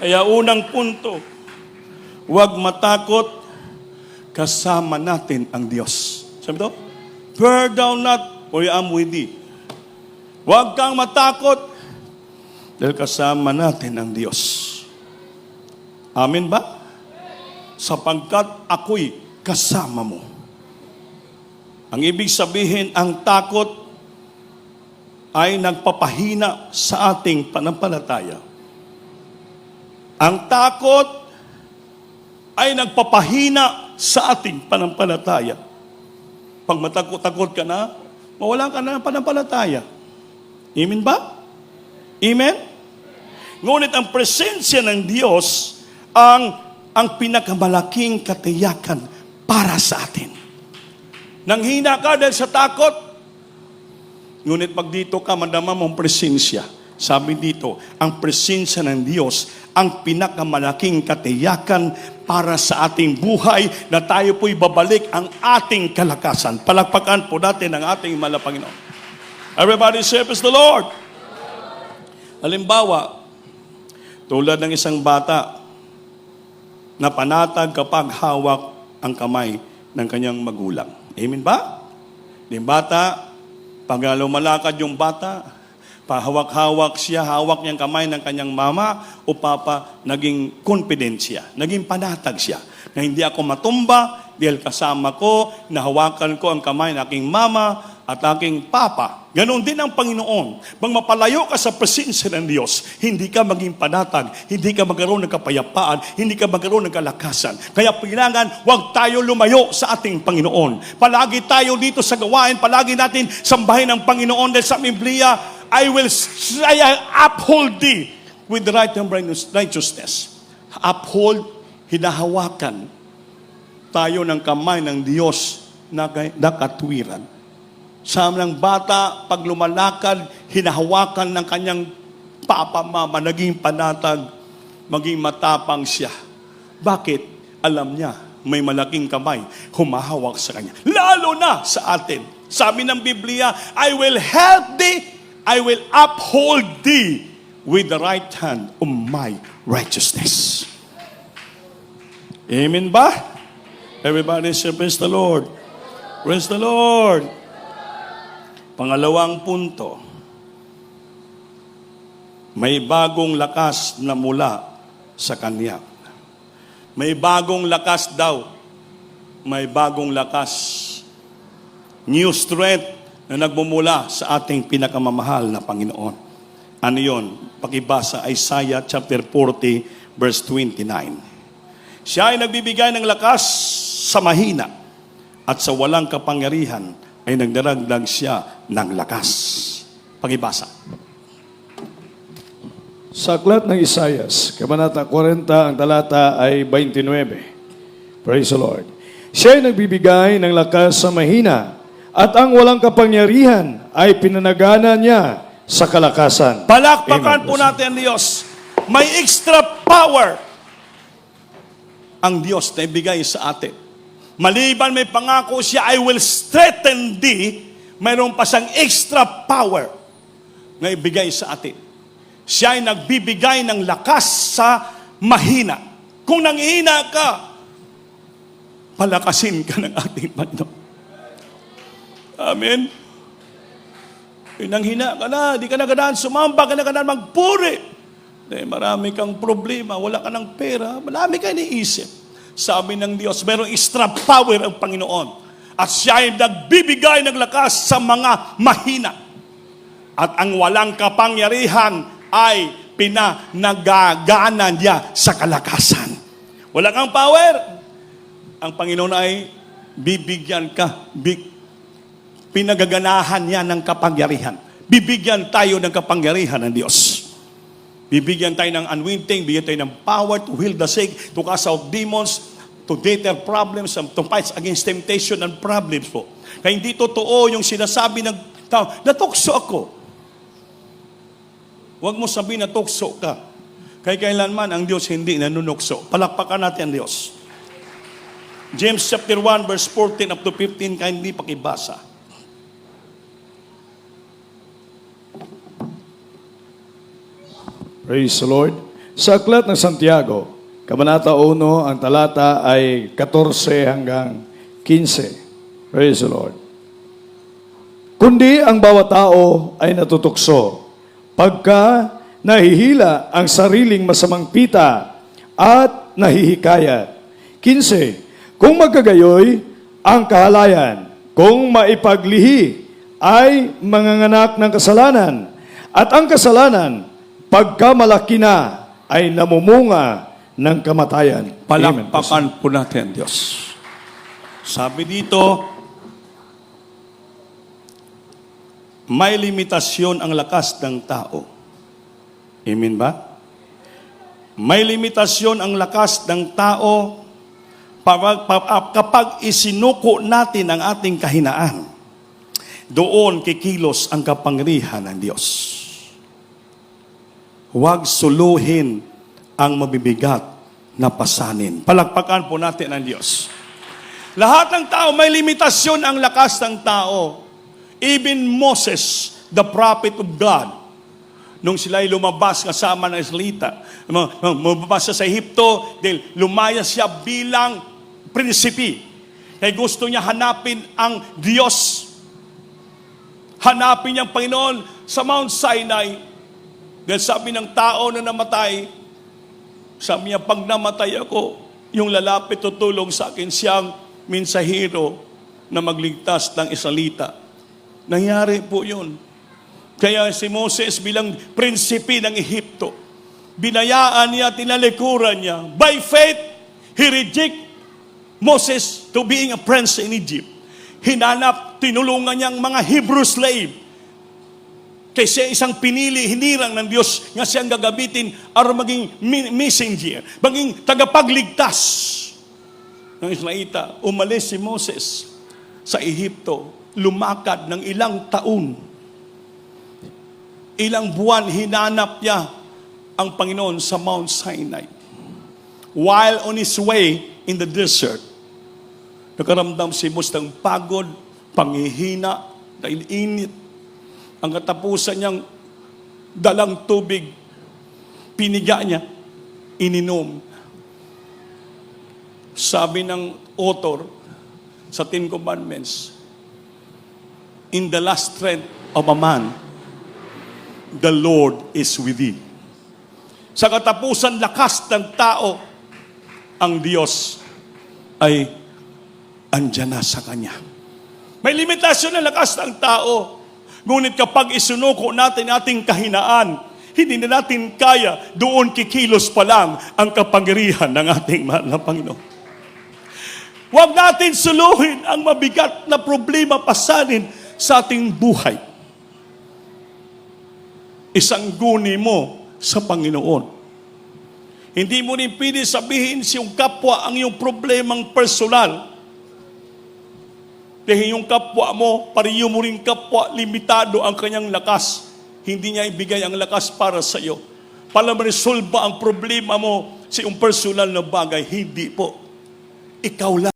Kaya unang punto, huwag matakot, kasama natin ang Diyos. Sabi to, fear thou not, for I am with thee. Huwag kang matakot, dahil kasama natin ang Diyos. Amen ba? Sapagkat ako'y kasama mo. Ang ibig sabihin, ang takot ay nagpapahina sa ating pananampalataya. Ang takot ay nagpapahina sa ating pananampalataya. Pag matakot-takot ka na, mawalan ka na ng pananampalataya. Amen ba? Amen? Ngunit ang presensya ng Diyos ang pinakamalaking katiyakan para sa atin. Nanghina ka dahil sa takot, ngunit pag dito ka, madama mong presensya. Sabi dito, ang presensya ng Diyos ang pinakamalaking katiyakan para sa ating buhay na tayo po'y babalik ang ating kalakasan. Palakpakan po natin ang ating mahal na Panginoon. Everybody say, praise the Lord. Halimbawa, tulad ng isang bata na panatag kapag hawak ang kamay ng kanyang magulang. Amen ba? Yung bata, pag lumalakad yung bata, pahawak-hawak siya, hawak niyang kamay ng kanyang mama o papa, naging confident siya, naging panatag siya, na hindi ako matumba dahil kasama ko, nahawakan ko ang kamay ng aking mama at aking papa. Ganon din ang Panginoon. Pag mapalayo ka sa presensya ng Diyos, hindi ka maging panatag, hindi ka magkaroon ng kapayapaan, hindi ka magkaroon ng kalakasan. Kaya kailangan, huwag tayo lumayo sa ating Panginoon. Palagi tayo dito sa gawain, palagi natin sambahin ang Panginoon dahil sa Biblia, I will uphold thee with the right and righteousness. Uphold, hinahawakan tayo ng kamay ng Diyos na katwiran. Sa ng bata, pag lumalakad, hinahawakan ng kanyang papa, mama, naging panatag, maging matapang siya. Bakit? Alam niya, may malaking kamay, humahawak sa kanya. Lalo na sa atin. Sabi ng Biblia, I will help thee, I will uphold thee with the right hand of my righteousness. Amen ba? Everybody say, praise the Lord. Praise the Lord. Pangalawang punto, may bagong lakas na mula sa Kanya. May bagong lakas daw. May bagong lakas. New strength na nagmumula sa ating pinakamamahal na Panginoon. Ano yun? Pakibasa Isaiah chapter 40 verse 29. Siya ay nagbibigay ng lakas sa mahina at sa walang kapangyarihan ay nagdaragdag siya ng lakas. Pakibasa. Sa aklat ng Isaias, Kabanata 40, ang talata ay 29. Praise the Lord. Siya ay nagbibigay ng lakas sa mahina at ang walang kapangyarihan ay pinanagana niya sa kalakasan. Palakpakan po natin ang Diyos. May extra power ang Diyos na ibigay sa atin. Maliban may pangako siya, I will strengthen thee, mayroon pa siyang extra power na ibigay sa atin. Siya ay nagbibigay ng lakas sa mahina. Kung nanghihina ka, palakasin ka ng ating Panginoon. Amen. Nanghina ka na, di ka na ganaan sumamba, ka na ganaan magpuri. Marami kang problema, wala ka ng pera, marami ka iniisip. Sabi ng Diyos, mayroong extra power ang Panginoon. At siya ay nagbibigay ng lakas sa mga mahina. At ang walang kapangyarihan ay pinanagagana niya sa kalakasan. Wala kang power. Ang Panginoon ay bibigyan ka. Pinagaganahan niya ng kapangyarihan. Bibigyan tayo ng kapangyarihan ng Diyos. Bibigyan tayo ng anointing, bibigyan tayo ng power to heal the sick, to cast out demons, to date their problems, to fight against temptation and problems po. Kaya hindi totoo yung sinasabi ng tao, natukso ako. Huwag mo sabihin na tukso ka. Kaya kailanman ang Diyos hindi nanunukso. Palakpakan natin ang Diyos. James chapter 1 verse 14 up to 15, kaya hindi pakibasa. Praise the Lord. Sa Aklat ng Santiago, Kabanata 1, ang talata ay 14 hanggang 15. Praise the Lord. Kundi ang bawat tao ay natutukso pagka nahihila ang sariling masamang pita at nahihikayat. 15. Kung magkagayoy ang kahalayan, kung maipaglihi ay manganganak ng kasalanan, at ang kasalanan, pagka malaki na, ay namumunga ng kamatayan. Amen. Palakpakan po natin, Diyos. Sabi dito, may limitasyon ang lakas ng tao. Amen ba? May limitasyon ang lakas ng tao kapag isinuko natin ang ating kahinaan. Doon kikilos ang kapangyarihan ng Diyos. Huwag suluhin ang mabibigat na pasanin. Palakpakan po natin ang Diyos. Lahat ng tao, may limitasyon ang lakas ng tao. Even Moses, the prophet of God, nung sila'y lumabas kasama ng Israelita, lumabas siya sa Ehipto, dahil lumaya siya bilang prinsipi. Kaya gusto niya hanapin ang Diyos. Hanapin niya ang Panginoon sa Mount Sinai. Dahil sabi ng tao na namatay, sabi niya, pag namatay ako, yung lalapit tutulong sa akin siyang mensahero na magligtas ng Israelita. Nangyari po yun. Kaya si Moses bilang prinsipi ng Ehipto, binayaan niya, tinalikuran niya. By faith, he reject Moses to being a prince in Egypt. Hinanap, tinulungan niyang mga Hebrew slave. Kasi isang pinili, hinirang ng Diyos nga siyang gagabitin para maging messenger, maging tagapagligtas ng Israelita. Umalis si Moses sa Ehipto, lumakad ng ilang taon. Ilang buwan hinanap niya ang Panginoon sa Mount Sinai. While on his way in the desert, nakaramdam si Moses ng pagod, panghihina, dahil init. Ang katapusan niyang dalang tubig, piniga niya, ininom. Sabi ng author sa Ten Commandments, in the last strength of a man, the Lord is with thee. Sa katapusan lakas ng tao, ang Diyos ay andyan na sa kanya. May limitasyon na lakas ng tao. Ngunit kapag isunuko natin ating kahinaan, hindi na natin kaya, doon kikilos pa lang ang kapangyarihan ng ating mahal na Panginoon. Huwag natin suluhin ang mabigat na problema pasanin sa ating buhay. Isang guni mo sa Panginoon. Hindi mo rin pwede sabihin sa iyong kapwa ang iyong problemang personal. Dahil yung kapwa mo, pariyo mo rin kapwa, limitado ang kanyang lakas. Hindi niya ibigay ang lakas para sa iyo. Para ma-resolve ang problema mo sa iyong personal na bagay. Hindi po. Ikaw lang.